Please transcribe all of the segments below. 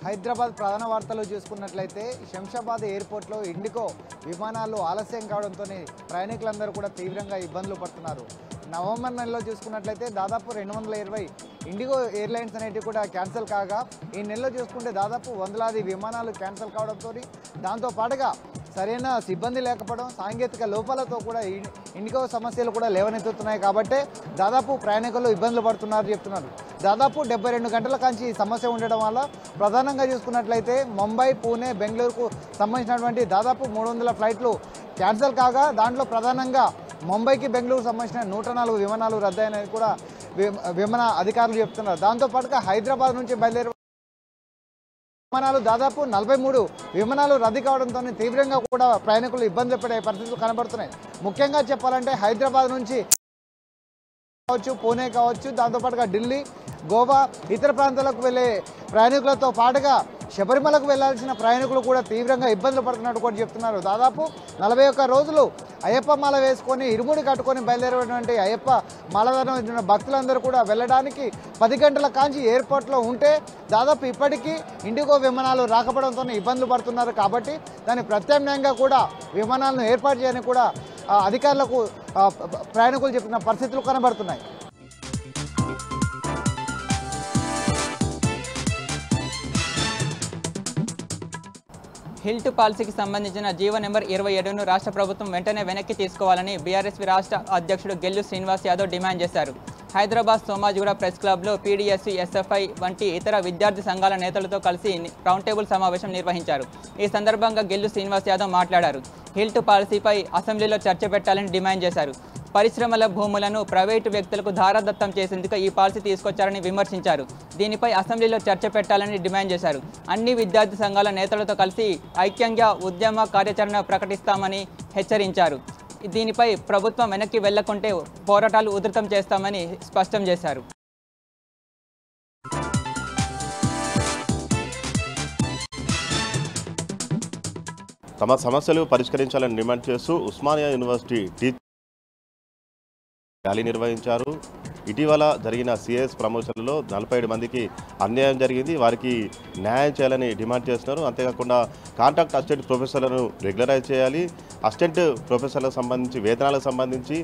హైదరాబాద్ ప్రధాన వార్తలు చూసుకున్నట్లయితే శంషాబాద్ ఎయిర్పోర్ట్లో ఇండిగో విమానాలు ఆలస్యం కావడంతో ప్రయాణికులందరూ కూడా తీవ్రంగా ఇబ్బందులు పడుతున్నారు. నవంబర్ నెలలో చూసుకున్నట్లయితే దాదాపు 220 ఇండిగో ఎయిర్లైన్స్ అనేటివి కూడా క్యాన్సిల్ కాగా ఈ నెలలో చూసుకుంటే దాదాపు వందలాది విమానాలు క్యాన్సిల్ కావడంతో దాంతో పాటుగా సరైన సిబ్బంది లేకపోవడం, సాంకేతిక లోపాలతో కూడా ఇండిగో సమస్యలు కూడా లేవనెత్తుతున్నాయి. కాబట్టి దాదాపు ప్రయాణికులు ఇబ్బందులు పడుతున్నారు చెప్తున్నారు. దాదాపు 72 గంటల కాంచి ఈ సమస్య ఉండడం వల్ల ప్రధానంగా చూసుకున్నట్లయితే ముంబై, పూణే, బెంగళూరుకు సంబంధించినటువంటి దాదాపు 300 ఫ్లైట్లు క్యాన్సిల్ కాగా దాంట్లో ప్రధానంగా ముంబైకి బెంగళూరు సంబంధించిన 104 విమానాలు రద్దయినవి కూడా విమాన అధికారులు చెప్తున్నారు. దాంతోపాటుగా హైదరాబాద్ నుంచి బయలుదేరి విమానాలు దాదాపు 43 విమానాలు రద్దు కావడంతో తీవ్రంగా కూడా ప్రయాణికులు ఇబ్బందులు పడే పరిస్థితులు కనబడుతున్నాయి. ముఖ్యంగా చెప్పాలంటే హైదరాబాద్ నుంచి కావచ్చు, పూణే కావచ్చు, దాంతోపాటుగా ఢిల్లీ, గోవా, ఇతర ప్రాంతాలకు వెళ్ళే ప్రయాణికులతో పాటుగా శబరిమలకు వెళ్లాల్సిన ప్రయాణికులు కూడా తీవ్రంగా ఇబ్బందులు పడుతున్నట్టు కూడా చెప్తున్నారు. దాదాపు 41 రోజులు అయ్యప్ప మాల వేసుకొని ఇరుముడి కట్టుకొని బయలుదేరేటువంటి అయ్యప్ప మాలధారణ భక్తులందరూ కూడా వెళ్ళడానికి 10 గంటల కాంచి ఎయిర్పోర్ట్లో ఉంటే దాదాపు ఇప్పటికీ ఇండిగో విమానాలు రాకపోవడంతో ఇబ్బందులు పడుతున్నారు. కాబట్టి దాని ప్రత్యామ్నాయంగా కూడా విమానాలను ఏర్పాటు చేయని కూడా అధికారులకు ప్రయాణికులు చెప్పిన పరిస్థితులు కనబడుతున్నాయి. హిల్ట్ పాలసీకి సంబంధించిన జీవో నెంబర్ 27ను రాష్ట్ర ప్రభుత్వం వెంటనే వెనక్కి తీసుకోవాలని బీఆర్ఎస్పీ రాష్ట్ర అధ్యక్షుడు గెల్లు శ్రీనివాస్ యాదవ్ డిమాండ్ చేశారు. హైదరాబాద్ సోమాజిగూడ ప్రెస్ క్లబ్లో పీడీఎస్సీ, ఎస్ఎఫ్ఐ వంటి ఇతర విద్యార్థి సంఘాల నేతలతో కలిసి రౌండ్ టేబుల్ సమావేశం నిర్వహించారు. ఈ సందర్భంగా గెల్లు శ్రీనివాస్ యాదవ్ మాట్లాడారు. హిల్ట్ పాలసీపై అసెంబ్లీలో చర్చ పెట్టాలని డిమాండ్ చేశారు. పరిశ్రమల భూములను ప్రైవేటు వ్యక్తులకు ధారాదత్తం చేసేందుకు ఈ పాలసీ తీసుకొచ్చారని విమర్శించారు. దీనిపై అసెంబ్లీలో చర్చ పెట్టాలని డిమాండ్ చేశారు. అన్ని విద్యార్థి సంఘాల నేతలతో కలిసి ఐక్యంగా ఉద్యమ కార్యాచరణ ప్రకటిస్తామని హెచ్చరించారు. దీనిపై ప్రభుత్వం వెనక్కి వెళ్లకుంటే పోరాటాలు ఉధృతం చేస్తామని స్పష్టం చేశారు. తమ సమస్యలు పరిష్కరించాలని డిమాండ్ చేస్తూ ఉస్మానియా యూనివర్సిటీ ర్యాలీ నిర్వహించారు. ఇటీవల జరిగిన సిఎస్ ప్రమోషన్లలో 47 మందికి అన్యాయం జరిగింది. వారికి న్యాయం చేయాలని డిమాండ్ చేస్తున్నారు. అంతేకాకుండా కాంట్రాక్ట్ అసిస్టెంట్ ప్రొఫెసర్లను రెగ్యులరైజ్ చేయాలి. అసిస్టెంట్ ప్రొఫెసర్లకు సంబంధించి వేతనాలకు సంబంధించి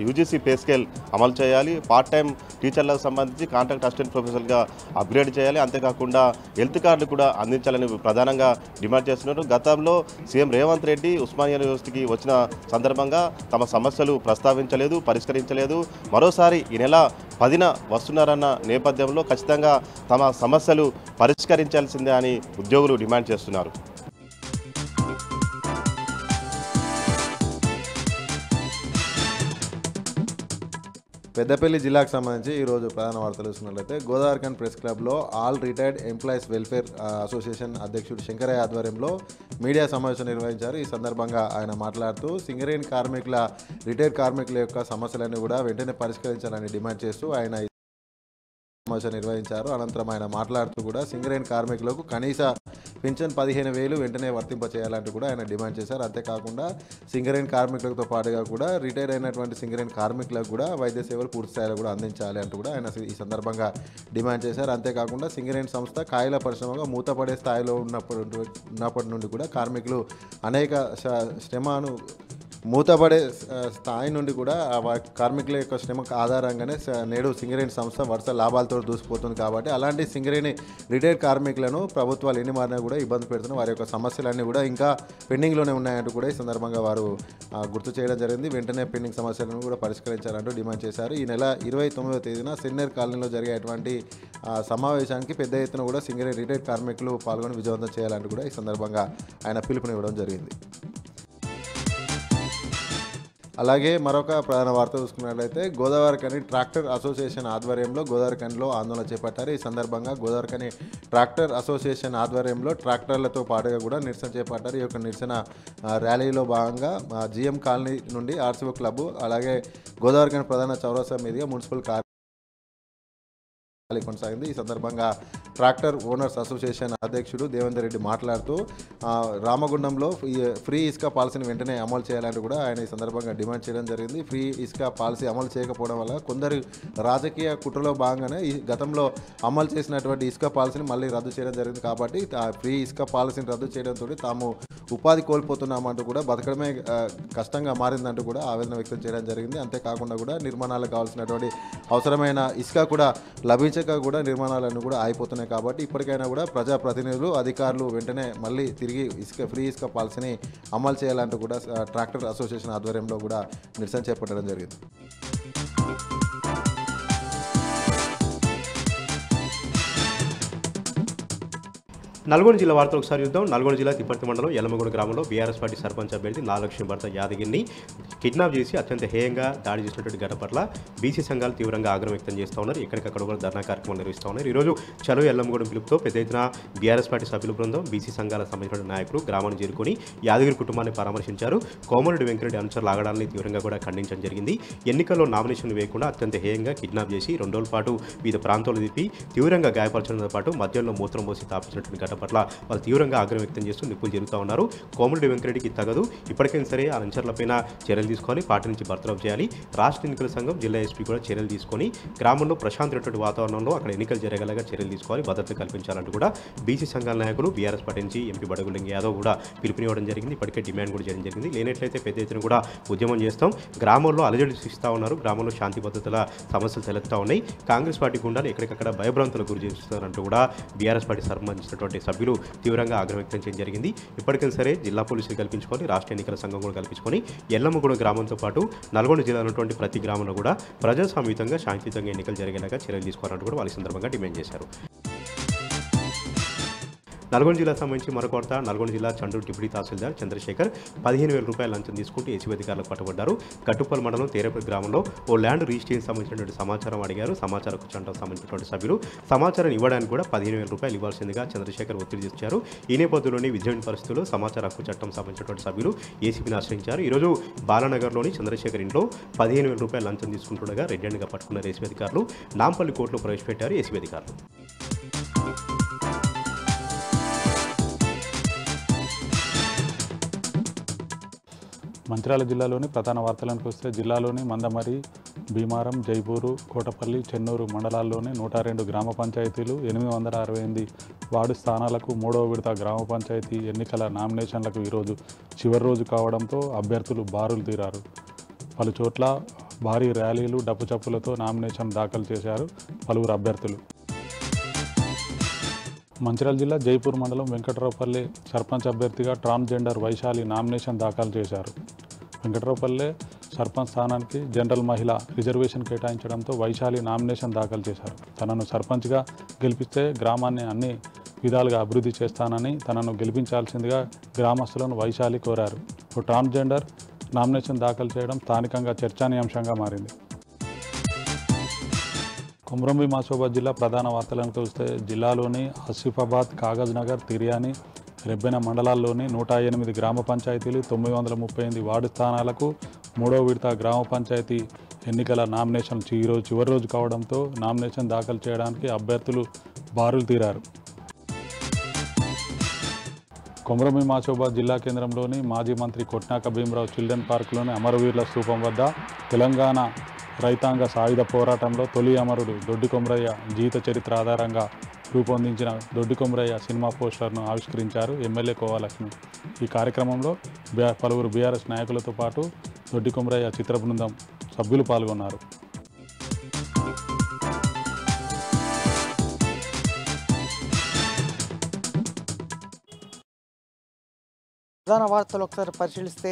యూజీసీ పే స్కేల్ అమలు చేయాలి. పార్ట్ టైం టీచర్లకు సంబంధించి కాంట్రాక్ట్ అసిస్టెంట్ ప్రొఫెసర్గా అప్గ్రేడ్ చేయాలి. అంతేకాకుండా హెల్త్ కార్డులు కూడా అందించాలని ప్రధానంగా డిమాండ్ చేస్తున్నారు. గతంలో సీఎం రేవంత్ రెడ్డి ఉస్మానియా యూనివర్సిటీకి వచ్చిన సందర్భంగా తమ సమస్యలు ప్రస్తావించలేదు, పరిష్కరించలేదు. మరోసారి ఈ నెల 10న వస్తున్నారన్న నేపథ్యంలో ఖచ్చితంగా తమ సమస్యలు పరిష్కరించాల్సిందే అని ఉద్యోగులు డిమాండ్ చేస్తున్నారు. పెద్దపల్లి జిల్లాకు సంబంధించి ఈరోజు ప్రధాన వార్తలు చూసినట్లయితే గోదావరిఖండ్ ప్రెస్ క్లబ్లో all retired employees welfare association అధ్యక్షుడు శంకరయ్య ఆధ్వర్యంలో మీడియా సమావేశం నిర్వహించారు. ఈ సందర్భంగా ఆయన మాట్లాడుతూ సింగరేణి రిటైర్డ్ కార్మికుల యొక్క సమస్యలన్నీ కూడా వెంటనే పరిష్కరించాలని డిమాండ్ చేస్తూ ఆయన సమావేశం నిర్వహించారు. అనంతరం ఆయన మాట్లాడుతూ కూడా సింగరేణి కార్మికులకు కనీస పింఛన్ 15,000 వెంటనే వర్తింపచేయాలంటూ కూడా ఆయన డిమాండ్ చేశారు. అంతేకాకుండా సింగరేణి కార్మికులతో పాటుగా కూడా రిటైర్ అయినటువంటి సింగరేణి కార్మికులకు కూడా వైద్య సేవలు పూర్తి స్థాయిలో కూడా అందించాలి అంటూ కూడా ఆయన ఈ సందర్భంగా డిమాండ్ చేశారు. అంతేకాకుండా సింగరేణి సంస్థ కాయల పరిశ్రమగా మూతపడే స్థాయిలో ఉన్నప్పటి నుండి కూడా కార్మికులు అనేక శ్రమను మూతపడే స్థాయి నుండి కూడా కార్మికుల యొక్క శ్రమకు ఆధారంగానే నేడు సింగరేణి సంస్థ వరుస లాభాలతో దూసిపోతుంది. కాబట్టి అలాంటి సింగరేణి రిటైర్డ్ కార్మికులను ప్రభుత్వాలు ఎన్ని మారినా కూడా ఇబ్బంది పెడుతున్న వారి యొక్క సమస్యలన్నీ కూడా ఇంకా పెండింగ్లోనే ఉన్నాయంటూ కూడా ఈ సందర్భంగా వారు గుర్తు చేయడం జరిగింది. వెంటనే పెండింగ్ సమస్యలను కూడా పరిష్కరించాలంటూ డిమాండ్ చేశారు. ఈ నెల 29వ తేదీన సిన్నర్ కాలనీలో జరిగేటువంటి సమావేశానికి పెద్ద ఎత్తున కూడా సింగరేణి రిటైర్డ్ కార్మికులు పాల్గొని విజయవంతం చేయాలంటూ కూడా ఈ సందర్భంగా ఆయన పిలుపునివ్వడం జరిగింది. అలాగే మరొక ప్రధాన వార్త చూసుకున్నట్లయితే గోదావరిఖని ట్రాక్టర్ అసోసియేషన్ ఆధ్వర్యంలో గోదావరిఖనిలో ఆందోళన చేపట్టారు. ఈ సందర్భంగా గోదావరిఖని ట్రాక్టర్ అసోసియేషన్ ఆధ్వర్యంలో ట్రాక్టర్లతో పాటుగా కూడా నిరసన చేపట్టారు. ఈ యొక్క నిరసన ర్యాలీలో భాగంగా జిఎం కాలనీ నుండి ఆర్సీఓ క్లబ్ అలాగే గోదావరిఖని ప్రధాన చౌరస్తా మీదుగా మున్సిపల్ కొనసాగింది. ఈ సందర్భంగా ట్రాక్టర్ ఓనర్స్ అసోసియేషన్ అధ్యక్షుడు దేవేందర్ రెడ్డి మాట్లాడుతూ రామగుండంలో ఫ్రీ ఇసుక పాలసీని వెంటనే అమలు చేయాలని కూడా ఆయన ఈ సందర్భంగా డిమాండ్ చేయడం జరిగింది. ఫ్రీ ఇసుక పాలసీ అమలు చేయకపోవడం వల్ల కొందరు రాజకీయ కుట్రలో భాగంగానే ఈ గతంలో అమలు చేసినటువంటి ఇసుక పాలసీని మళ్ళీ రద్దు చేయడం జరిగింది. కాబట్టి ఫ్రీ ఇసుక పాలసీని రద్దు చేయడంతో తాము ఉపాధి కోల్పోతున్నామంటూ కూడా బతకడమే కష్టంగా మారిందంటూ కూడా ఆవేదన వ్యక్తం చేయడం జరిగింది. అంతేకాకుండా కూడా నిర్మాణాలకు కావాల్సినటువంటి అవసరమైన ఇసుక కూడా లభించక కూడా నిర్మాణాలను కూడా ఆగిపోతున్నాయి. కాబట్టి ఇప్పటికైనా కూడా ప్రజాప్రతినిధులు అధికారులు వెంటనే మళ్ళీ తిరిగి ఫ్రీ ఇసుక పాలసీని అమలు చేయాలంటూ కూడా ట్రాక్టర్ అసోసియేషన్ ఆధ్వర్యంలో కూడా నిరసన చేపట్టడం జరిగింది. నల్గొండ జిల్లా వార్తలు ఒకసారి చూద్దాం. నల్గొండ జిల్లా తిప్పర్తి మండలం యల్లమగూడ గ్రామంలో బీఆర్ఎస్ పార్టీ సర్పంచ్ అభ్యర్థి నాగలక్ష్మి భర్త యాదగిరిని కిడ్నాప్ చేసి అత్యంత హేయంగా దాడి చేసినటువంటి ఘటన పట్ల బీసీ సంఘాలు తీవ్రంగా ఆగ్రహం వ్యక్తం చేస్తూ ఉన్నారు. ఎక్కడికక్కడ కూడా ధర్నా కార్యక్రమం నిర్వహిస్తూ ఉన్నారు. ఈరోజు చలో యల్లమగూడెం పిలుపుతో పెద్ద ఎత్తున బీఆర్ఎస్ పార్టీ సభ్యుల బృందం బీసీ సంఘాలకు సంబంధించిన నాయకులు గ్రామాన్ని చేరుకొని యాదగిరి కుటుంబాన్ని పరామర్శించారు. కోమరెడ్డి వెంకరెడ్డి అనుచరుల ఆగడాన్ని తీవ్రంగా కూడా ఖండించడం జరిగింది. ఎన్నికల్లో నామినేషన్ వేయకుండా అత్యంత హేయంగా కిడ్నాప్ చేసి 2 రోజుల పాటు వివిధ ప్రాంతాలు తిప్పి తీవ్రంగా గాయపరచడంతో పాటు మద్యంలో మూత్రం పోసి తాపించినటువంటి ఘటన పట్ల వాళ్ళు తీవ్రంగా ఆగ్రహం వ్యక్తం చేస్తూ నిప్పులు జరుగుతూ ఉన్నారు. కోమరెడ్డి వెంకరెడ్డికి తగదు, ఇప్పటికైనా సరే ఆ అనుచరులపైన చర్యలు తీసుకొని పార్టీ నుంచి బర్తరఫ్ చేయాలి. రాష్ట్ర ఎన్నికల సంఘం జిల్లా ఎస్పీ కూడా చర్యలు తీసుకొని గ్రామంలో ప్రశాంతమైనటువంటి వాతావరణంలో అక్కడ ఎన్నికలు జరగలేగా చర్యలు తీసుకోవాలి, భద్రత కల్పించాలంటూ కూడా బీసీ సంఘాల నాయకులు బీఆర్ఎస్ పార్టీ నుంచి ఎంపీ బడుగు లింగ యాదవ్ కూడా పిలుపునివ్వడం జరిగింది. ఇప్పటికే డిమాండ్ కూడా చేయడం జరిగింది. లేనట్లయితే పెద్ద ఎత్తున కూడా ఉద్యమం చేస్తాం. గ్రామంలో అలజడి సృష్టిస్తూ ఉన్నారు. గ్రామంలో శాంతి భద్రతల సమస్యలు తలెత్తుతా ఉన్నాయి. కాంగ్రెస్ పార్టీ గుండాలు ఎక్కడికక్కడ భయభ్రాంతులకు గురి చేస్తున్నారంటూ కూడా బీఆర్ఎస్ పార్టీ సంబంధించినటువంటి సభ్యులు తీవ్రంగా ఆగ్రహం వ్యక్తం చేయడం జరిగింది. ఇప్పటికైనా సరే జిల్లా పోలీసులు కల్పించుకొని రాష్ట్ర ఎన్నికల సంఘం కూడా కల్పించుకొని యల్లమ్మగూడ గ్రామంతో పాటు నల్గొండ జిల్లాలో ఉన్నటువంటి ప్రతి గ్రామంలో కూడా ప్రజాస్వామ్యంగా శాంతియుతంగా ఎన్నికలు జరిగేలాగా చర్యలు తీసుకోవాలంటూ కూడా వాళ్ళ సందర్భంగా డిమాండ్ చేశారు. నల్గొండ జిల్లా సంబంధించి మరొక వార్త. నల్గొండ జిల్లా చండూరు డిప్యూటీ తహసీల్దార్ చంద్రశేఖర్ 15,000 రూపాయల లంచం తీసుకుంటూ ఏసీబీ అధికారులకు పట్టుబడ్డారు. గట్టుపల్లి మండలం తేరేపల్లి గ్రామంలో ఓ ల్యాండ్ రిజిస్ట్రేషన్ సంబంధించినటువంటి సమాచారం అడిగారు. సమాచార హక్కు చట్టం సంబంధించినటువంటి సభ్యులు సమాచారం ఇవ్వడానికి కూడా 15,000 రూపాయలు ఇవ్వాల్సిందిగా చంద్రశేఖర్ ఒత్తిడి తెచ్చారు. ఈ నేపథ్యంలోని విద్యార్థి పరిస్థితుల్లో సమాచార హక్కు చట్టం సంబంధించినటువంటి సభ్యులు ఏసీబీని ఆశ్రయించారు. ఈరోజు బాలానగర్లోని చంద్రశేఖర్ ఇంట్లో 15,000 రూపాయల లంచం తీసుకుంటుండగా రెడ్ హ్యాండ్గా పట్టుకున్న ఏసీబీ అధికారులు నాంపల్లి కోర్టులో ప్రవేశపెట్టారు. ఏసీబీ అధికారులు మంచిర్యాల జిల్లాలోని ప్రధాన వార్తలకు వస్తే జిల్లాలోని మందమరి, భీమారం, జైపూరు, కోటపల్లి, చెన్నూరు మండలాల్లోని 102 గ్రామ పంచాయతీలు, 868 వార్డు స్థానాలకు 3వ విడత గ్రామ పంచాయతీ ఎన్నికల నామినేషన్లకు ఈరోజు చివరి రోజు కావడంతో అభ్యర్థులు బారులు తీరారు. పలు చోట్ల భారీ ర్యాలీలు, డప్పుచప్పులతో నామినేషన్ దాఖలు చేశారు పలువురు అభ్యర్థులు. మంచిర్యాల జిల్లా జైపూర్ మండలం వెంకట్రావుపల్లె సర్పంచ్ అభ్యర్థిగా ట్రాన్స్జెండర్ వైశాలి నామినేషన్ దాఖలు చేశారు. వెంకట్రావుపల్లె సర్పంచ్ స్థానానికి జనరల్ మహిళ రిజర్వేషన్ కేటాయించడంతో వైశాలి నామినేషన్ దాఖలు చేశారు. తనను సర్పంచ్గా గెలిపిస్తే గ్రామాన్ని అన్ని విధాలుగా అభివృద్ధి చేస్తానని తనను గెలిపించాల్సిందిగా గ్రామస్తులను వైశాలి కోరారు. ఓ ట్రాన్స్జెండర్ నామినేషన్ దాఖలు చేయడం స్థానికంగా చర్చానీయాంశంగా మారింది. కుమ్రంభీం ఆసిఫాబాద్ జిల్లా ప్రధాన వార్తలను చూస్తే జిల్లాలోని ఆసిఫాబాద్, కాగజ్ నగర్, తిర్యాని, రెబ్బెన మండలాల్లోని 108 గ్రామ పంచాయతీలు, 938 వార్డు స్థానాలకు 3వ విడత గ్రామ పంచాయతీ ఎన్నికల నామినేషన్ ఈరోజు చివరి రోజు కావడంతో నామినేషన్ దాఖలు చేయడానికి అభ్యర్థులు బారులు తీరారు. కుమ్రంభీం ఆసిఫాబాద్ జిల్లా కేంద్రంలోని మాజీ మంత్రి కొట్నాక భీమరావు చిల్డ్రన్ పార్కులోని అమరవీరుల స్తూపం వద్ద తెలంగాణ రైతాంగ సాయుధ పోరాటంలో తొలి అమరుడు దొడ్డి కొమరయ్య జీవిత చరిత్ర ఆధారంగా రూపొందించిన దొడ్డి కొమరయ్య సినిమా పోస్టర్ను ఆవిష్కరించారు ఎమ్మెల్యే కోవాలక్ష్మి. ఈ కార్యక్రమంలో పలువురు బీఆర్ఎస్ నాయకులతో పాటు దొడ్డి కొమరయ్య చిత్ర బృందం సభ్యులు పాల్గొన్నారు. ప్రధాన వార్తలు ఒకసారి పరిశీలిస్తే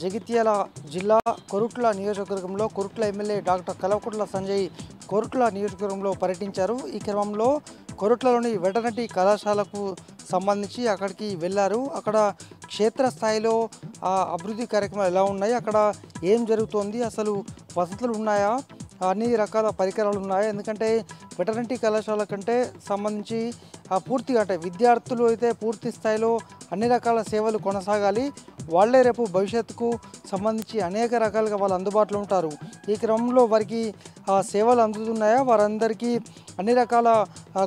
జగిత్యాల జిల్లా కొరుట్ల నియోజకవర్గంలో కొరుట్ల ఎమ్మెల్యే డాక్టర్ కల్వకుంట్ల సంజయ్ కొరుట్ల నియోజకవర్గంలో పర్యటించారు. ఈ క్రమంలో కొరుట్లలోని వెటర్నరీ కళాశాలకు సంబంధించి అక్కడికి వెళ్ళారు. అక్కడ క్షేత్రస్థాయిలో అభివృద్ధి కార్యక్రమాలు ఎలా ఉన్నాయి, అక్కడ ఏం జరుగుతోంది, అసలు వసతులు ఉన్నాయా, అన్ని రకాల పరికరాలు ఉన్నాయా, ఎందుకంటే వెటర్నరీ కళాశాల కంటే సంబంధించి పూర్తిగా అంటే విద్యార్థులు అయితే పూర్తి స్థాయిలో అన్ని రకాల సేవలు కొనసాగాలి. వాళ్ళే రేపు భవిష్యత్తుకు సంబంధించి అనేక రకాలుగా వాళ్ళు అందుబాటులో ఉంటారు. ఈ క్రమంలో వారికి సేవలు అందుతున్నాయా, వారందరికీ అన్ని రకాల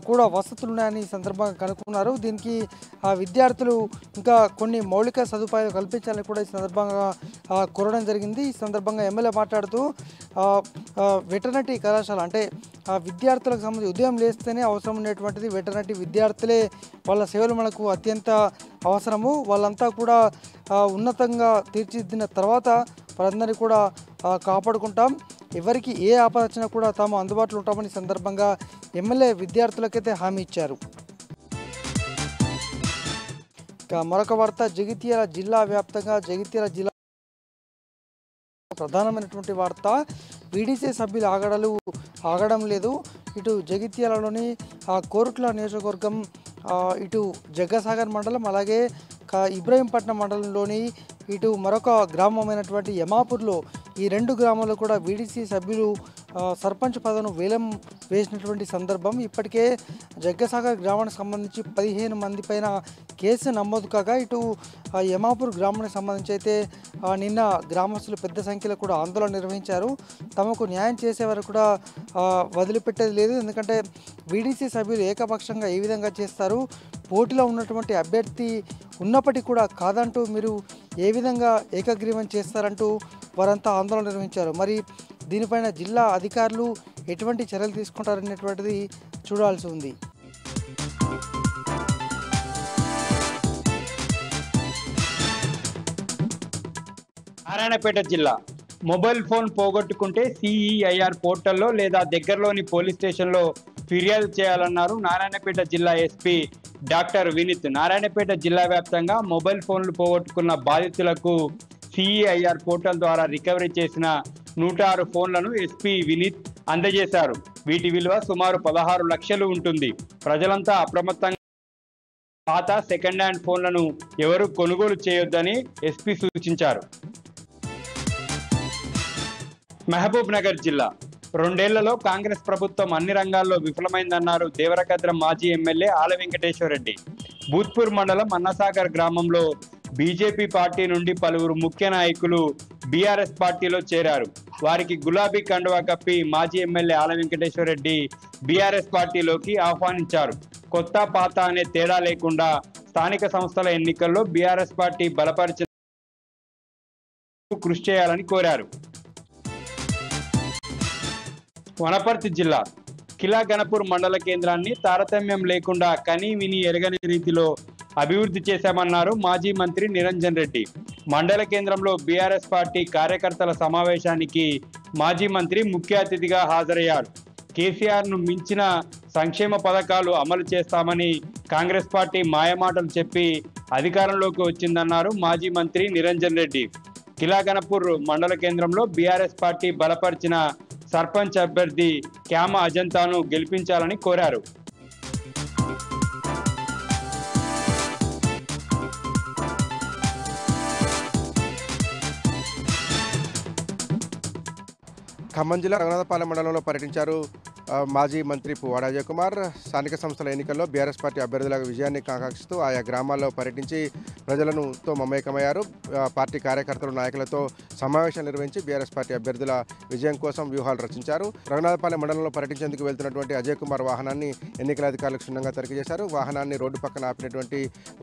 కూడా వసతులు ఉన్నాయని ఈ సందర్భంగా కనుక్కున్నారు. దీనికి విద్యార్థులు ఇంకా కొన్ని మౌలిక సదుపాయాలు కల్పించాలని కూడా ఈ సందర్భంగా కోరడం జరిగింది. ఈ సందర్భంగా ఎమ్మెల్యే మాట్లాడుతూ వెటర్నరీ కళాశాల అంటే విద్యార్థులకు సంబంధించి ఉదయం లేస్తేనే అవసరం ఉండేటువంటిది వెటర్నరీ విద్యార్థులే, వాళ్ళ సేవలు మనకు అత్యంత అవసరము. వాళ్ళంతా కూడా ఉన్నతంగా తీర్చిదిద్దిన తర్వాత వారందరినీ కూడా కాపాడుకుంటాం. ఎవరికి ఏ ఆపద వచ్చినా కూడా తాము అందుబాటులో ఉంటామని సందర్భంగా ఎమ్మెల్యే విద్యార్థులకైతే హామీ ఇచ్చారు. ఇక మరొక వార్త, జగిత్యాల జిల్లా వ్యాప్తంగా జగిత్యాల జిల్లా ప్రధానమైనటువంటి వార్త, వీడీసీ సభ్యులు ఆగడం లేదు. ఇటు జగిత్యాలలోని కోరుట్ల నియోజకవర్గం, ఇటు జగ్గసాగర్ మండలం, అలాగే ఇబ్రహీంపట్నం మండలంలోని ఇటు మరొక గ్రామమైనటువంటి యమాపూర్లో ఈ రెండు గ్రామాల్లో కూడా వీడీసీ సభ్యులు సర్పంచ్ పదవిను వేలం వేసినటువంటి సందర్భం. ఇప్పటికే జగ్గసాగర్ గ్రామానికి సంబంధించి 15 మంది పైన కేసు నమోదు కాగా, ఇటు యమాపూర్ గ్రామానికి సంబంధించి అయితే నిన్న గ్రామస్తులు పెద్ద సంఖ్యలో కూడా ఆందోళన నిర్వహించారు. తమకు న్యాయం చేసే వరకు కూడా వదిలిపెట్టేది లేదు. ఎందుకంటే వీడీసీ సభ్యులు ఏకపక్షంగా ఏ విధంగా చేస్తారు, పోటీలో ఉన్నటువంటి అభ్యర్థి ఉన్నప్పటికీ కూడా కాదంటూ మీరు ఏ విధంగా ఏకగ్రీవం చేస్తారంటూ వారంతా ఆందోళన నిర్వహించారు. మరి దీనిపైన జిల్లా అధికారులు ఎటువంటి చర్యలు తీసుకుంటారనేటువంటిది చూడాల్సి ఉంది. నారాయణపేట జిల్లా మొబైల్ ఫోన్ పోగొట్టుకుంటే సిఈఐఆర్ పోర్టల్లో లేదా దగ్గరలోని పోలీస్ స్టేషన్లో ఫిర్యాదు చేయాలన్నారు నారాయణపేట జిల్లా ఎస్పీ డాక్టర్ వినీత్. నారాయణపేట జిల్లా వ్యాప్తంగా మొబైల్ ఫోన్లు పోగొట్టుకున్న బాధితులకు సిఈఐఆర్ పోర్టల్ ద్వారా రికవరీ చేసిన 106 ఫోన్లను ఎస్పీ వినీత్ అందజేశారు. వీటి విలువ సుమారు 16 లక్షలు ఉంటుంది. ప్రజలంతా అప్రమత్తంగా పాత సెకండ్ హ్యాండ్ ఫోన్లను ఎవరు కొనుగోలు చేయొద్దని ఎస్పీ సూచించారు. మహబూబ్ నగర్ జిల్లా 2 ఏళ్లలో కాంగ్రెస్ ప్రభుత్వం అన్ని రంగాల్లో విఫలమైందన్నారు దేవరకద్ర మాజీ ఎమ్మెల్యే ఆల వెంకటేశ్వరరెడ్డి. భూత్పూర్ మండలం అన్నసాగర్ గ్రామంలో బీజేపీ పార్టీ నుండి పలువురు ముఖ్య నాయకులు బీఆర్ఎస్ పార్టీలో చేరారు. వారికి గులాబీ కండువా కప్పి మాజీ ఎమ్మెల్యే ఆల వెంకటేశ్వరరెడ్డి బీఆర్ఎస్ పార్టీలోకి ఆహ్వానించారు. కొత్త పాత అనే తేడా లేకుండా స్థానిక సంస్థల ఎన్నికల్లో బీఆర్ఎస్ పార్టీ బలపరిచే కృషి చేయాలని కోరారు. వనపర్తి జిల్లా కిలా గణపూర్ మండల కేంద్రాన్ని తారతమ్యం లేకుండా కనీ విని ఎరగని రీతిలో అభివృద్ధి చేశామన్నారు మాజీ మంత్రి నిరంజన్ రెడ్డి. మండల కేంద్రంలో బీఆర్ఎస్ పార్టీ కార్యకర్తల సమావేశానికి మాజీ మంత్రి ముఖ్య అతిథిగా హాజరయ్యారు. కేసీఆర్ను మించిన సంక్షేమ పథకాలు అమలు చేస్తామని కాంగ్రెస్ పార్టీ మాయమాటలు చెప్పి అధికారంలోకి వచ్చిందన్నారు మాజీ మంత్రి నిరంజన్ రెడ్డి. కిలా గణపూర్ మండల కేంద్రంలో బీఆర్ఎస్ పార్టీ బలపరిచిన సర్పంచ్ అభ్యర్థి క్యామ అజంతాను గెలిపించాలని కోరారు. ఖమ్మం జిల్లా రంగనాథపాలెం మండలంలో పర్యటించారు మాజీ మంత్రి పువ్వాడ అజయ్ కుమార్. స్థానిక సంస్థల ఎన్నికల్లో బీఆర్ఎస్ పార్టీ అభ్యర్థుల విజయాన్ని ఆకాంక్షిస్తూ ఆయా గ్రామాల్లో పర్యటించి ప్రజలతో మమేకమయ్యారు. పార్టీ కార్యకర్తలు నాయకులతో సమావేశం నిర్వహించి బీఆర్ఎస్ పార్టీ అభ్యర్థుల విజయం కోసం వ్యూహాలు రచించారు. రంగనాథపాలెం మండలంలో పర్యటించేందుకు వెళ్తున్నటువంటి అజయ్ కుమార్ వాహనాన్ని ఎన్నికల అధికారులకు క్షుణ్ణంగా తనిఖీ చేశారు. వాహనాన్ని రోడ్డు పక్కన ఆపినటువంటి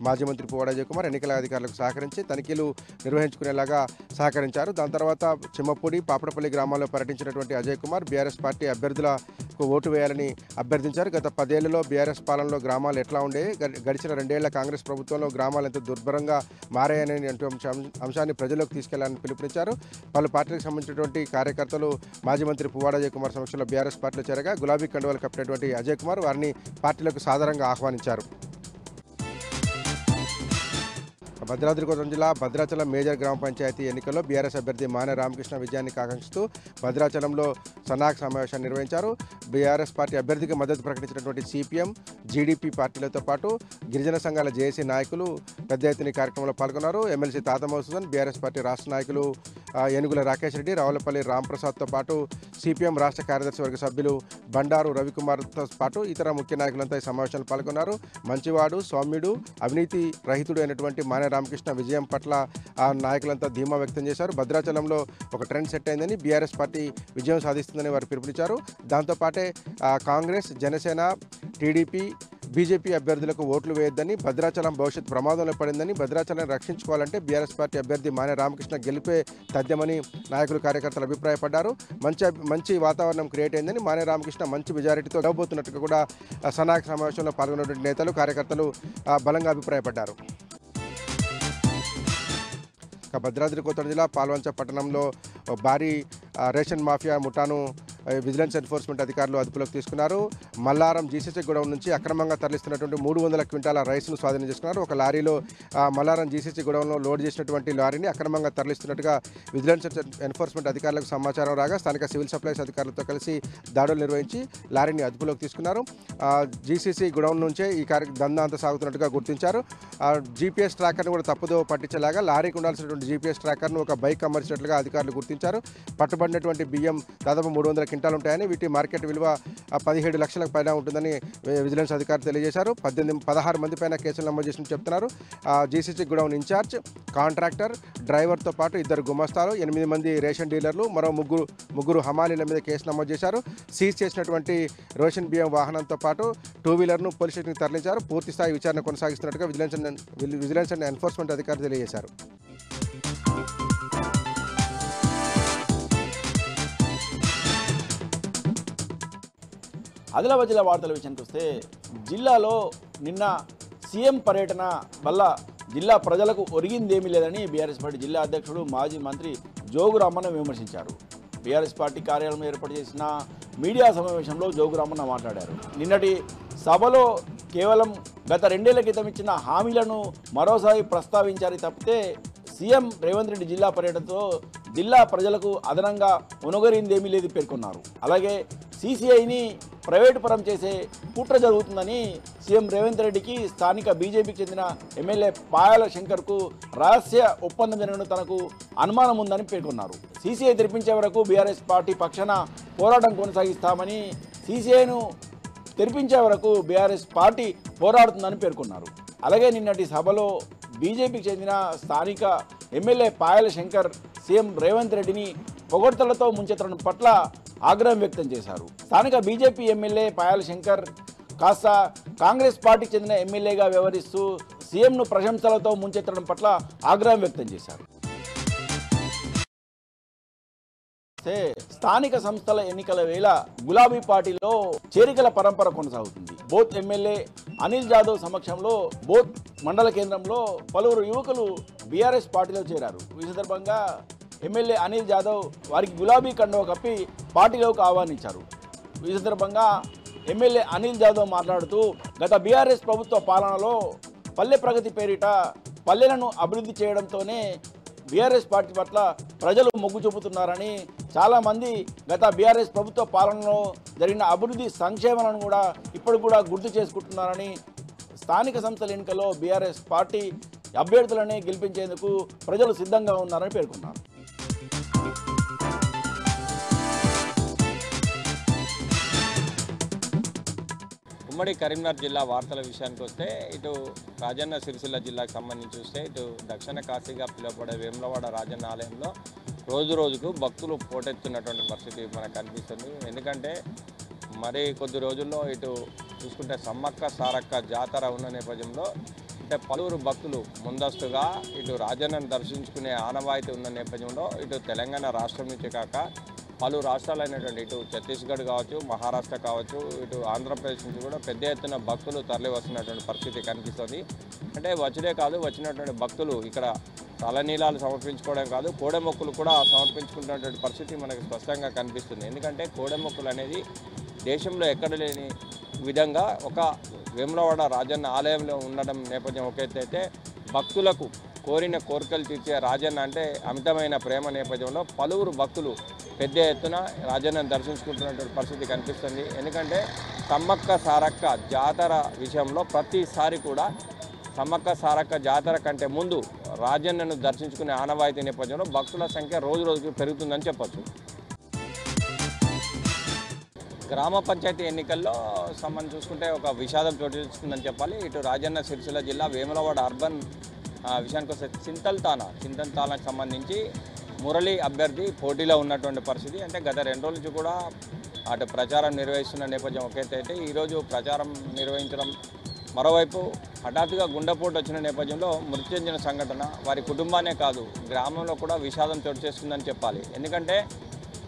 మాజీ మంత్రి పువ్వాడ అజయ్ కుమార్ ఎన్నికల అధికారులకు సహకరించి తనిఖీలు నిర్వహించుకునేలాగా సహకరించారు. దాని తర్వాత చిమ్మపూడి, పాపడపల్లి గ్రామాల్లో పర్యటించినటువంటి అజయ్ కుమార్ బీఆర్ఎస్ పార్టీ అభ్యర్థులకు ఓటు వేయాలని అభ్యర్థించారు. గత 10 ఏళ్లలో బీఆర్ఎస్ పాలనలో గ్రామాలు ఎట్లా ఉండేవి, గడిచిన 2 ఏళ్ల కాంగ్రెస్ ప్రభుత్వంలో గ్రామాలు ఎంత దుర్భరంగా మారాయని అంశాన్ని ప్రజల్లోకి తీసుకెళ్లాలని పిలుపునిచ్చారు. పలు పార్టీలకు సంబంధించినటువంటి కార్యకర్తలు మాజీ మంత్రి పువ్వాడ అజయ్ కుమార్ సమక్షంలో బీఆర్ఎస్ పార్టీలో చేరగా గులాబీ కండువాలు కప్పినటువంటి అజయ్ కుమార్ వారిని పార్టీలకు సాదరంగా ఆహ్వానించారు. భద్రాద్రి కొత్తగూడెం జిల్లా భద్రాచలం మేజర్ గ్రామ పంచాయతీ ఎన్నికల్లో బీఆర్ఎస్ అభ్యర్థి మానే రామకృష్ణ విజయాన్ని ఆకాంక్షిస్తూ భద్రాచలంలో సన్నాహక సమావేశాన్ని నిర్వహించారు. బీఆర్ఎస్ పార్టీ అభ్యర్థికి మద్దతు ప్రకటించినటువంటి సిపిఎం, జీడీపీ పార్టీలతో పాటు గిరిజన సంఘాల జేఏసీ నాయకులు పెద్ద ఎత్తున కార్యక్రమంలో పాల్గొన్నారు. ఎమ్మెల్సీ తాత మధుసూదన్, బీఆర్ఎస్ పార్టీ రాష్ట్ర నాయకులు ఏనుగుల రాకేష్ రెడ్డి, రావులపల్లి రాంప్రసాద్తో పాటు సిపిఎం రాష్ట్ర కార్యదర్శి వర్గ సభ్యులు బండారు రవికుమార్తో పాటు ఇతర ముఖ్య నాయకులంతా ఈ సమావేశంలో పాల్గొన్నారు. మంచివాడు, సౌమ్యుడు, అవినీతి రహితుడు అయినటువంటి మానే రామకృష్ణ విజయం పట్ల ఆ నాయకులంతా ధీమా వ్యక్తం చేశారు. భద్రాచలంలో ఒక ట్రెండ్ సెట్ అయిందని, బీఆర్ఎస్ పార్టీ విజయం సాధిస్తుందని వారు పిలుపునిచ్చారు. దాంతోపాటే కాంగ్రెస్, జనసేన, టీడీపీ, బీజేపీ అభ్యర్థులకు ఓట్లు వేయొద్దని, భద్రాచలం భవిష్యత్ ప్రమాదంలో పడిందని, భద్రాచలాన్ని రక్షించుకోవాలంటే బీఆర్ఎస్ పార్టీ అభ్యర్థి మానే రామకృష్ణ గెలిపే తథ్యమని నాయకులు, కార్యకర్తలు అభిప్రాయపడ్డారు. మంచి వాతావరణం క్రియేట్ అయిందని, మానే రామకృష్ణ మంచి మెజారిటీతో గెలవబోతున్నట్టుగా కూడా సన్నాహక సమావేశంలో పాల్గొన్నటువంటి నేతలు, కార్యకర్తలు బలంగా అభిప్రాయపడ్డారు. భద్రాద్రి కొత్తగూడెం జిల్లా పాల్వంచ పట్టణంలో భారీ రేషన్ మాఫియా ముఠాను విజిలెన్స్ ఎన్ఫోర్స్మెంట్ అధికారులు అదుపులోకి తీసుకున్నారు. మల్లారం జీసీసీ గోడౌన్ నుంచి అక్రమంగా తరలిస్తున్నటువంటి 300 క్వింటాల రైస్ను స్వాధీనం చేసుకున్నారు. ఒక లారీలో మల్లారం జీసీసీ గోడౌన్లో లోడ్ చేసినటువంటి లారీని అక్రమంగా తరలిస్తున్నట్టుగా విజిలెన్స్ ఎన్ఫోర్స్మెంట్ అధికారులకు సమాచారం రాగా స్థానిక సివిల్ సప్లైస్ అధికారులతో కలిసి దాడులు నిర్వహించి లారీని అదుపులోకి తీసుకున్నారు. జీసీసీ గోడౌన్ నుంచే ఈ దందా అంతా సాగుతున్నట్టుగా గుర్తించారు. జీపీఎస్ ట్రాకర్ను కూడా తప్పుదో పట్టించేలాగా లారీకి ఉండాల్సినటువంటి జీపీఎస్ ట్రాకర్ను ఒక బైక్ అమర్చినట్లుగా అధికారులు గుర్తించారు. పట్టుబడినటువంటి బియ్యం దాదాపు 300 క్వింటాలు ఉంటాయని, వీటి మార్కెట్ విలువ 17 లక్షలకు పైన ఉంటుందని విజిలెన్స్ అధికారులు తెలియజేశారు. 16 మంది పైన కేసులు నమోదు చేసినట్టు చెప్తున్నారు. జీసీసీ గోడౌన్ ఇన్ఛార్జ్, కాంట్రాక్టర్, డ్రైవర్తో పాటు 2 గుమస్తాలు, 8 మంది రేషన్ డీలర్లు, మరో ముగ్గురు హమాలీల మీద కేసు నమోదు చేశారు. సీజ్ చేసినటువంటి రేషన్ బియ్యం వాహనంతో పాటు 2 వీలర్ను పోలీస్ స్టేషన్కి తరలించారు. పూర్తి స్థాయి విచారణ కొనసాగిస్తున్నట్టుగా విజిలెన్స్ అండ్ ఎన్ఫోర్స్మెంట్ అధికారులు తెలియజేశారు. ఆదిలాబాద్ జిల్లా వార్తల విషయానికి వస్తే, జిల్లాలో నిన్న సీఎం పర్యటన వల్ల జిల్లా ప్రజలకు ఒరిగిందేమీ లేదని బీఆర్ఎస్ పార్టీ జిల్లా అధ్యక్షుడు మాజీ మంత్రి జోగు రామన్న విమర్శించారు. బీఆర్ఎస్ పార్టీ కార్యాలయంలో ఏర్పాటు చేసిన మీడియా సమావేశంలో జోగు రామన్న మాట్లాడారు. నిన్నటి సభలో కేవలం గత 2 ఏళ్ల క్రితం ఇచ్చిన హామీలను మరోసారి ప్రస్తావించారు తప్పితే సీఎం రేవంత్ రెడ్డి జిల్లా పర్యటనతో జిల్లా ప్రజలకు అదనంగా ఉనగరిందేమీ లేదు పేర్కొన్నారు. అలాగే సీసీఐని ప్రైవేటు పరం చేసే కుట్ర జరుగుతుందని సీఎం రేవంత్ రెడ్డికి స్థానిక బీజేపీకి చెందిన ఎమ్మెల్యే పాయాల శంకర్కు రహస్య ఒప్పందం జరగడం తనకు అనుమానం ఉందని పేర్కొన్నారు. సీసీఐ తెరిపించే వరకు బీఆర్ఎస్ పార్టీ పక్షాన పోరాటం కొనసాగిస్తామని, సీసీఐను తెరిపించే వరకు బీఆర్ఎస్ పార్టీ పోరాడుతుందని పేర్కొన్నారు. అలాగే నిన్నటి సభలో బీజేపీకి చెందిన స్థానిక ఎమ్మెల్యే పాయాల శంకర్ సీఎం రేవంత్ రెడ్డిని పొగడ్తలతో ముంచెత్తడం పట్ల ఆగ్రహం వ్యక్తం చేశారు. స్థానిక బీజేపీ ఎమ్మెల్యే పాయాల శంకర్ కాస్త కాంగ్రెస్ పార్టీకి చెందిన ఎమ్మెల్యేగా వ్యవహరిస్తూ సీఎంను ప్రశంసలతో ముంచెత్తడం పట్ల ఆగ్రహం వ్యక్తం చేశారు. స్థానిక సంస్థల ఎన్నికల వేళ గులాబీ పార్టీలో చేరికల పరంపర కొనసాగుతుంది. బోత్ ఎమ్మెల్యే అనిల్ జాదవ్ సమక్షంలో బోత్ మండల కేంద్రంలో పలువురు యువకులు బీఆర్ఎస్ పార్టీలో చేరారు. ఈ సందర్భంగా ఎమ్మెల్యే అనిల్ జాదవ్ వారికి గులాబీ కండువా కప్పి పార్టీలోకి ఆహ్వానించారు. ఈ సందర్భంగా ఎమ్మెల్యే అనిల్ జాదవ్ మాట్లాడుతూ, గత బీఆర్ఎస్ ప్రభుత్వ పాలనలో పల్లె ప్రగతి పేరిట పల్లెలను అభివృద్ధి చేయడంతోనే బీఆర్ఎస్ పార్టీ పట్ల ప్రజలు మొగ్గు చూపుతున్నారని, చాలామంది గత బీఆర్ఎస్ ప్రభుత్వ పాలనలో జరిగిన అభివృద్ధి సంక్షేమాలను కూడా ఇప్పుడు కూడా గుర్తు చేసుకుంటున్నారని, స్థానిక సంస్థల ఎన్నికల్లో బీఆర్ఎస్ పార్టీ అభ్యర్థులనే గెలిపించేందుకు ప్రజలు సిద్ధంగా ఉన్నారని పేర్కొన్నారు. ఉమ్మడి కరీంనగర్ జిల్లా వార్తల విషయానికి వస్తే, ఇటు రాజన్న సిరిసిల్ల జిల్లాకు సంబంధించి చూస్తే, ఇటు దక్షిణ కాశీగా పిలువబడే వేములవాడ రాజన్న ఆలయంలో రోజు రోజుకు భక్తులు పోటెత్తున్నటువంటి పరిస్థితి మనకు కనిపిస్తుంది. ఎందుకంటే మరి కొద్ది రోజుల్లో ఇటు చూసుకుంటే సమ్మక్క సారక్క జాతర ఉన్న నేపథ్యంలో అంటే పలువురు భక్తులు ముందస్తుగా ఇటు రాజన్నను దర్శించుకునే ఆనవాయితీ ఉన్న నేపథ్యంలో ఇటు తెలంగాణ రాష్ట్రం నుంచి కాక పలు రాష్ట్రాలైనటువంటి ఇటు ఛత్తీస్గఢ్ కావచ్చు, మహారాష్ట్ర కావచ్చు, ఇటు ఆంధ్రప్రదేశ్ నుంచి కూడా పెద్ద ఎత్తున భక్తులు తరలి వస్తున్నటువంటి పరిస్థితి కనిపిస్తుంది. అంటే వచ్చే కాదు, వచ్చినటువంటి భక్తులు ఇక్కడ తలనీలాలు సమర్పించుకోవడం కాదు, కోడెమొక్కులు కూడా సమర్పించుకున్నటువంటి పరిస్థితి మనకు స్పష్టంగా కనిపిస్తుంది. ఎందుకంటే కోడెమొక్కులు అనేది దేశంలో ఎక్కడ లేని విధంగా ఒక వేములవాడ రాజన్న ఆలయంలో ఉండడం నేపథ్యం ఒక ఎత్తు అయితే, భక్తులకు కోరిన కోరికలు తీర్చే రాజన్న అంటే అమితమైన ప్రేమ నేపథ్యంలో పలువురు భక్తులు పెద్ద ఎత్తున రాజన్నను దర్శించుకుంటున్నటువంటి పరిస్థితి కనిపిస్తుంది. ఎందుకంటే సమ్మక్క సారక్క జాతర విషయంలో ప్రతిసారి కూడా సమ్మక్క సారక్క జాతర కంటే ముందు రాజన్నను దర్శించుకునే ఆనవాయితీ నేపథ్యంలో భక్తుల సంఖ్య రోజు రోజుకు పెరుగుతుందని చెప్పొచ్చు. గ్రామ పంచాయతీ ఎన్నికల్లో సంబంధం చూసుకుంటే ఒక విషాదం చోటు చేసుకుందని చెప్పాలి. ఇటు రాజన్న సిరిసిల్ల జిల్లా వేములవాడ అర్బన్ విషయానికి వస్తే చింతల్తానాకు సంబంధించి మురళి అభ్యర్థి పోటీలో ఉన్నటువంటి పరిస్థితి. అంటే గత 2 రోజుల నుంచి కూడా అటు ప్రచారం నిర్వహిస్తున్న నేపథ్యం ఒకైతే ఈరోజు ప్రచారం నిర్వహించడం, మరోవైపు హఠాత్తుగా గుండెపోటు వచ్చిన నేపథ్యంలో మృతి చెందిన సంఘటన వారి కుటుంబానే కాదు గ్రామంలో కూడా విషాదం చోటు చేసుకుందని చెప్పాలి. ఎందుకంటే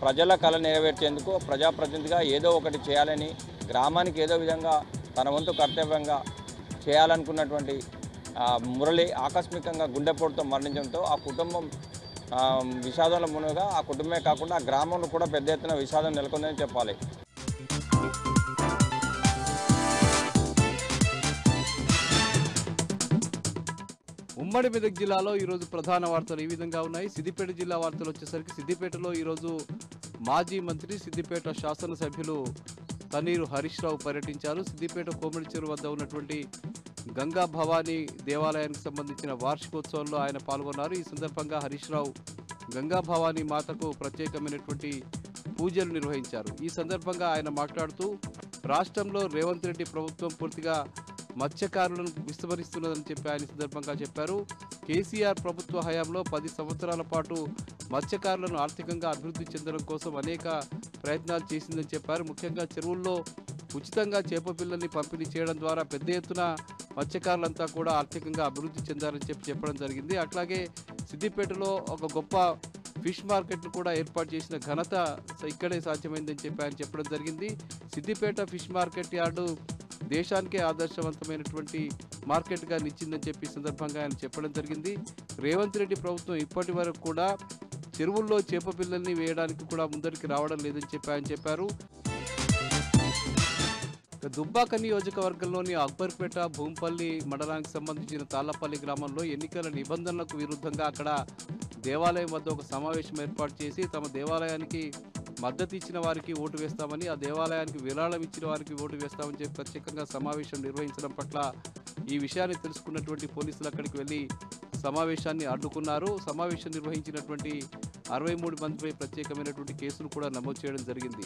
ప్రజల కళ నెరవేర్చేందుకు ప్రజాప్రతినిధిగా ఏదో ఒకటి చేయాలని, గ్రామానికి ఏదో విధంగా తన వంతు కర్తవ్యంగా చేయాలనుకున్నటువంటి మురళి ఆకస్మికంగా గుండెపోటుతో మరణించడంతో ఆ కుటుంబం విషాదంలో మునుగా ఆ కుటుంబమే కాకుండా ఆ గ్రామంలో కూడా పెద్ద ఎత్తున విషాదం నెలకొందని చెప్పాలి. ఉమ్మడి మెదక్ జిల్లాలో ఈరోజు ప్రధాన వార్తలు ఈ విధంగా ఉన్నాయి. సిద్దిపేట జిల్లా వార్తలు వచ్చేసరికి సిద్దిపేటలో ఈరోజు మాజీ మంత్రి సిద్దిపేట శాసనసభ్యులు తన్నీరు హరీష్ రావు పర్యటించారు. సిద్దిపేట కోమడి చెరువు వద్ద ఉన్నటువంటి గంగా భవానీ దేవాలయానికి సంబంధించిన వార్షికోత్సవంలో ఆయన పాల్గొన్నారు. ఈ సందర్భంగా హరీష్ రావు గంగా భవానీ మాతకు ప్రత్యేకమైనటువంటి పూజలు నిర్వహించారు. ఈ సందర్భంగా ఆయన మాట్లాడుతూ రాష్ట్రంలో రేవంత్ రెడ్డి ప్రభుత్వం పూర్తిగా మత్స్యకారులను విస్మరిస్తున్నదని చెప్పి ఆయన సందర్భంగా చెప్పారు. కేసీఆర్ ప్రభుత్వ హయాంలో 10 సంవత్సరాల పాటు మత్స్యకారులను ఆర్థికంగా అభివృద్ధి చెందడం కోసం అనేక ప్రయత్నాలు చేసిందని చెప్పారు. ముఖ్యంగా చెరువుల్లో ఉచితంగా చేప పిల్లల్ని పంపిణీ చేయడం ద్వారా పెద్ద ఎత్తున మత్స్యకారులంతా కూడా ఆర్థికంగా అభివృద్ధి చెందారని చెప్పడం జరిగింది. అట్లాగే సిద్దిపేటలో ఒక గొప్ప ఫిష్ మార్కెట్ను కూడా ఏర్పాటు చేసిన ఘనత ఇక్కడే సాధ్యమైందని చెప్పి ఆయన చెప్పడం జరిగింది. సిద్దిపేట ఫిష్ మార్కెట్ యార్డు దేశానికే ఆదర్శవంతమైనటువంటి మార్కెట్గా నిలిచిందని చెప్పి సందర్భంగా ఆయన చెప్పడం జరిగింది. రేవంత్ రెడ్డి ప్రభుత్వం ఇప్పటి వరకు కూడా చెరువుల్లో చేప పిల్లల్ని వేయడానికి కూడా ముందరికి రావడం లేదని చెప్పి ఆయన చెప్పారు. దుబ్బాక నియోజకవర్గంలోని అక్బర్పేట భూంపల్లి మండలానికి సంబంధించిన తాళ్లపల్లి గ్రామంలో ఎన్నికల నిబంధనలకు విరుద్ధంగా అక్కడ దేవాలయం వద్ద ఒక సమావేశం ఏర్పాటు చేసి తమ దేవాలయానికి మద్దతు ఇచ్చిన వారికి ఓటు వేస్తామని, ఆ దేవాలయానికి విరాళం ఇచ్చిన వారికి ఓటు వేస్తామని చెప్పి ప్రత్యేకంగా సమావేశం నిర్వహించడం పట్ల ఈ విషయాన్ని తెలుసుకున్నటువంటి పోలీసులు అక్కడికి వెళ్ళి సమావేశాన్ని అడ్డుకున్నారు. సమావేశం నిర్వహించినటువంటి 63 మందిపై ప్రత్యేకమైనటువంటి కేసులు కూడా నమోదు చేయడం జరిగింది.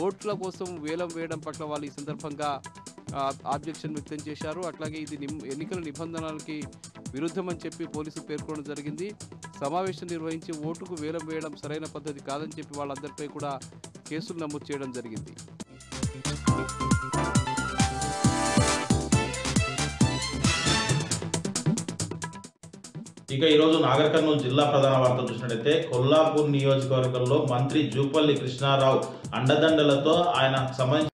ఓట్ల కోసం వేలం వేయడం పట్ల వాళ్ళు ఈ సందర్భంగా ఆబ్జెక్షన్ వ్యక్తం చేశారు. అట్లాగే ఇది ఎన్నికల నిబంధనలకి విరుద్ధమని చెప్పి పోలీసులు పేర్కొనడం జరిగింది. సమావేశం నిర్వహించి ఓటుకు వేలం వేయడం సరైన పద్ధతి కాదని చెప్పి వాళ్ళందరిపై కూడా కేసులు నమోదు చేయడం జరిగింది. ఇక ఈరోజు నాగర్ కర్నూలు జిల్లా ప్రధాన వార్తలు చూసినట్లయితే కొల్లాపూర్ నియోజకవర్గంలో మంత్రి జూపల్లి కృష్ణారావు అండదండలతో ఆయన సంబంధించిన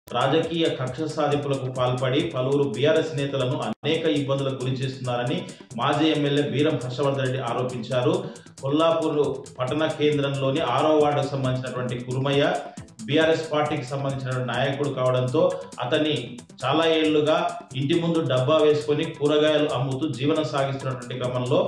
రాజకీయ కక్ష సాధింపులకు పాల్పడి పలువురు బీఆర్ఎస్ నేతలను అనేక ఇబ్బందులకు గురి చేస్తున్నారని మాజీ ఎమ్మెల్యే బీరం హర్షవర్ధన్ రెడ్డి ఆరోపించారు. కొల్లాపూర్ పట్టణ కేంద్రంలోని 6వ వార్డుకు సంబంధించినటువంటి కురుమయ్య బీఆర్ఎస్ పార్టీకి సంబంధించిన నాయకుడు కావడంతో అతన్ని చాలా ఏళ్లుగా ఇంటి ముందు డబ్బా వేసుకొని కూరగాయలు అమ్ముతూ జీవనం సాగిస్తున్నటువంటి క్రమంలో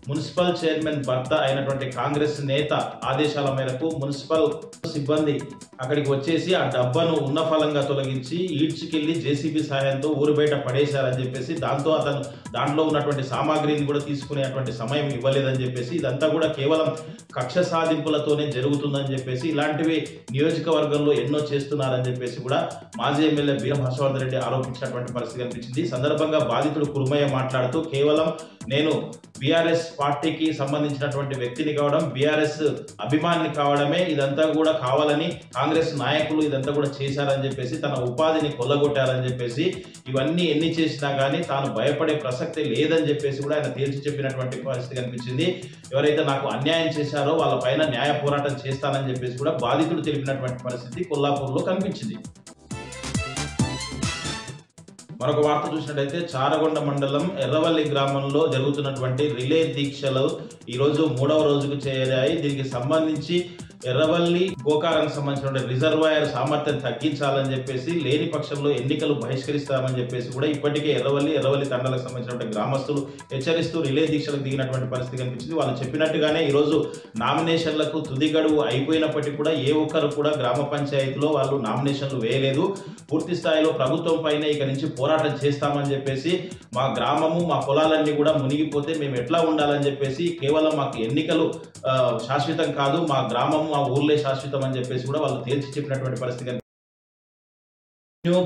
మున్సిపల్ చైర్మన్ భర్త అయినటువంటి కాంగ్రెస్ నేత ఆదేశాల మేరకు మున్సిపల్ సిబ్బంది అక్కడికి వచ్చేసి ఆ డబ్బాను ఉన్న ఫలంగా తొలగించి ఈడ్చుకెళ్లి జేసీబీ సాయంతో ఊరు బయట పడేశారని చెప్పేసి, దాంతో అతను దాంట్లో ఉన్నటువంటి సామాగ్రిని కూడా తీసుకునేటువంటి సమయం ఇవ్వలేదని చెప్పేసి, ఇదంతా కూడా కేవలం కక్ష సాధింపులతోనే జరుగుతుందని చెప్పేసి, ఇలాంటివి నియోజకవర్గంలో ఎన్నో చేస్తున్నారని చెప్పేసి కూడా మాజీ ఎమ్మెల్యే బీరం హర్షవర్ధన్ రెడ్డి ఆరోపించినటువంటి పరిస్థితి కనిపించింది. సందర్భంగా బాధితుడు కురుమయ్య మాట్లాడుతూ కేవలం నేను బీఆర్ఎస్ పార్టీకి సంబంధించినటువంటి వ్యక్తిని కావడం, బీఆర్ఎస్ అభిమాని కావడమే ఇదంతా కూడా కావాలని కాంగ్రెస్ నాయకులు ఇదంతా కూడా చేశారని చెప్పేసి, తన ఉపాధిని కొల్లగొట్టారని చెప్పేసి, ఇవన్నీ ఎన్ని చేసినా కానీ తాను భయపడే ప్రసక్తి లేదని చెప్పేసి కూడా ఆయన తేల్చి చెప్పినటువంటి పరిస్థితి కనిపించింది. ఎవరైతే నాకు అన్యాయం చేశారో వాళ్ళ పైన న్యాయ పోరాటం చేస్తానని చెప్పేసి కూడా బాధితుడు తెలిపినటువంటి పరిస్థితి కొల్లాపూర్లో కనిపించింది. మరొక వార్త చూసినట్టయితే చారగొండ మండలం ఎర్రవల్లి గ్రామంలో జరుగుతున్నటువంటి రిలే దీక్షలు ఈరోజు 3వ రోజుకు చేరాయి. దీనికి సంబంధించి ఎర్రవల్లి గోకారానికి సంబంధించిన రిజర్వాయర్ సామర్థ్యం తగ్గించాలని చెప్పేసి, లేని పక్షంలో ఎన్నికలు బహిష్కరిస్తామని చెప్పేసి కూడా ఇప్పటికే ఎర్రవల్లి తండాలకు సంబంధించిన గ్రామస్తులు హెచ్చరిస్తూ రిలే దీక్షలకు దిగినటువంటి పరిస్థితి కనిపించింది. వాళ్ళు చెప్పినట్టుగానే ఈరోజు నామినేషన్లకు తుది గడువు అయిపోయినప్పటికీ కూడా ఏ ఒక్కరు కూడా గ్రామ పంచాయతీలో వాళ్ళు నామినేషన్లు వేయలేదు. పూర్తి స్థాయిలో ప్రభుత్వం పైన ఇక నుంచి పోరాటం చేస్తామని చెప్పేసి, మా గ్రామము మా పొలాలన్నీ కూడా మునిగిపోతే మేము ఎట్లా ఉండాలని చెప్పేసి, కేవలం మాకు ఎన్నికలు శాశ్వతం కాదు, మా గ్రామము మా ఊర్లే శాశ్వతం అని చెప్పేసి కూడా వాళ్ళు తేల్చి చెప్పినటువంటి పరిస్థితి.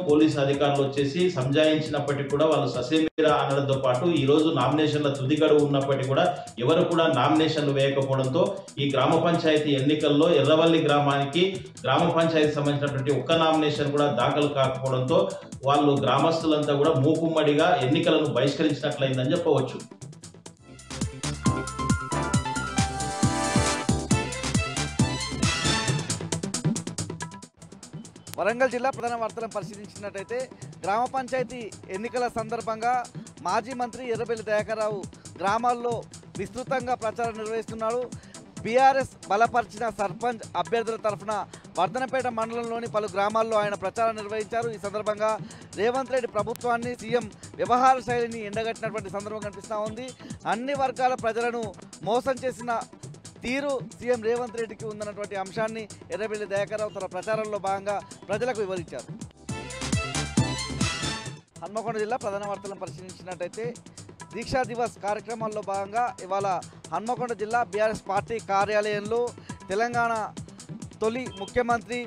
పోలీసు అధికారులు వచ్చేసి సంజాయించినప్పటికీ కూడా వాళ్ళు ససేమిరా అనడంతో పాటు ఈ రోజు నామినేషన్ల తుది గడువు ఉన్నప్పటికీ కూడా ఎవరు కూడా నామినేషన్లు వేయకపోవడంతో ఈ గ్రామ పంచాయతీ ఎన్నికల్లో ఎర్రవల్లి గ్రామానికి గ్రామ పంచాయతీ సంబంధించినటువంటి ఒక్క నామినేషన్ కూడా దాఖలు కాకపోవడంతో వాళ్ళు గ్రామస్తులంతా కూడా మూకుమ్మడిగా ఎన్నికలను బహిష్కరించినట్లయిందని చెప్పవచ్చు. వరంగల్ జిల్లా ప్రధాన వార్తలను పరిశీలించినట్టయితే గ్రామ పంచాయతీ ఎన్నికల సందర్భంగా మాజీ మంత్రి ఎర్రబెల్లి దయాకర్రావు గ్రామాల్లో విస్తృతంగా ప్రచారం నిర్వహిస్తున్నాడు. బీఆర్ఎస్ బలపరిచిన సర్పంచ్ అభ్యర్థుల తరఫున వర్ధనపేట మండలంలోని పలు గ్రామాల్లో ఆయన ప్రచారం నిర్వహించారు. ఈ సందర్భంగా రేవంత్ రెడ్డి ప్రభుత్వాన్ని, సీఎం వ్యవహార శైలిని ఎండగట్టినటువంటి సందర్భం కనిపిస్తూ ఉంది. అన్ని వర్గాల ప్రజలను మోసం చేసిన తీరు సీఎం రేవంత్ రెడ్డికి ఉందన్నటువంటి అంశాన్ని ఎర్రబెల్లి దయాకర్రావు తన ప్రచారంలో భాగంగా ప్రజలకు వివరించారు. హన్మకొండ జిల్లా ప్రధాన వార్తలను పరిశీలించినట్టయితే దీక్షా దివస్ కార్యక్రమాల్లో భాగంగా ఇవాళ హన్మకొండ జిల్లా బీఆర్ఎస్ పార్టీ కార్యాలయంలో తెలంగాణ తొలి ముఖ్యమంత్రి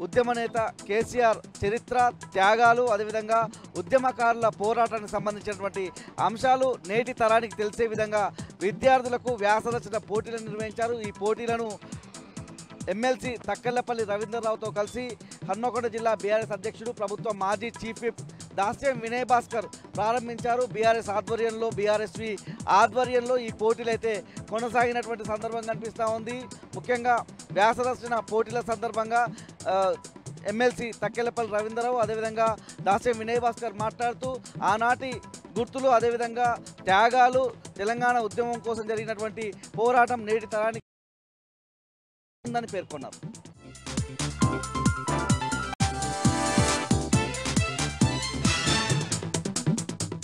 ఉద్యమ నేత కేసీఆర్ చరిత్ర, త్యాగాలు, అదేవిధంగా ఉద్యమకారుల పోరాటానికి సంబంధించినటువంటి అంశాలు నేటి తరానికి తెలిసే విధంగా విద్యార్థులకు వ్యాసరచన పోటీలను నిర్వహించారు. ఈ పోటీలను ఎమ్మెల్సీ తక్కెళ్లపల్లి రవీంద్రరావుతో కలిసి హన్మకొండ జిల్లా బీఆర్ఎస్ అధ్యక్షుడు, ప్రభుత్వ మాజీ చీఫ్ విప్ దాస్యం వినయ్ భాస్కర్ ప్రారంభించారు. బీఆర్ఎస్ ఆధ్వర్యంలో, బీఆర్ఎస్వి ఆధ్వర్యంలో ఈ పోటీలు అయితే కొనసాగినటువంటి సందర్భం కనిపిస్తూ ఉంది. ముఖ్యంగా వ్యాసరచన పోటీల సందర్భంగా ఎమ్మెల్సీ తక్కెళ్లపల్లి రవీంద్రరావు, అదేవిధంగా దాస్యం వినయ్ భాస్కర్ మాట్లాడుతూ ఆనాటి గుర్తులు, అదేవిధంగా త్యాగాలు, తెలంగాణ ఉద్యమం కోసం జరిగినటువంటి పోరాటం నేటి తరానికి ఉందని పేర్కొన్నారు.